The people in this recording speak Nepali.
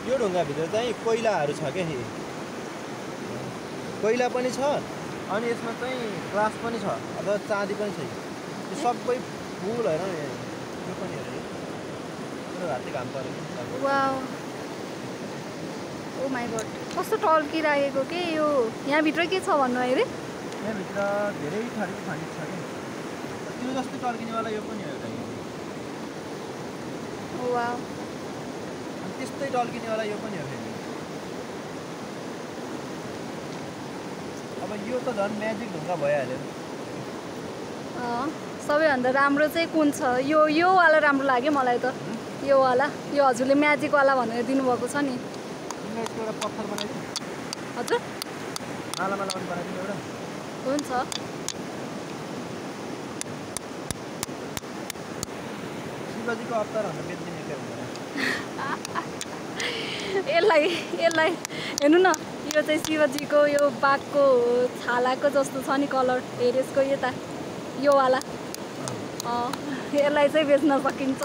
यो ढुङ्गाभित्र चाहिँ कोइलाहरू छ क्या कोइला पनि छ अनि यसमा चाहिँ ग्लास पनि छ अथवा चाँदी पनि छ यो सबै फुल होइन यो पनि हेर पुरो राति घाम परेको वाउ ओ माई गॉड कस्तो टल्किरहेको के यो यहाँभित्र के छ भन्नु है रे यहाँभित्र धेरै थरीको खनिज छ कि त्यो जस्तै टल्किनेवाला यो पनि हो एउटा वाउ अनि त्यस्तै टल्किनेवाला यो पनि हो फेरि अब यो त झन् म्याजिक ढुङ्गा भइहाल्यो सबैभन्दा राम्रो चाहिँ कुन छ यो वाला राम्रो लाग्यो मलाई त यो वाला यो हजुरले म्याजिक वाला भनेर दिनुभएको छ नि यसको एउटा पत्थर बनाइदिनु हजुर माला पनि बनाइदिनु एउटा हुन्छ शिवजीको अवतार भनेर बेच्दिने के हुँदैन यसलाई हेर्नु न यो चाहिँ शिवजीको यो बाघको छालाको जस्तो छ नि कलर हेर यसको यता यो वाला यसलाई चाहिँ बेच्न सकिन्छ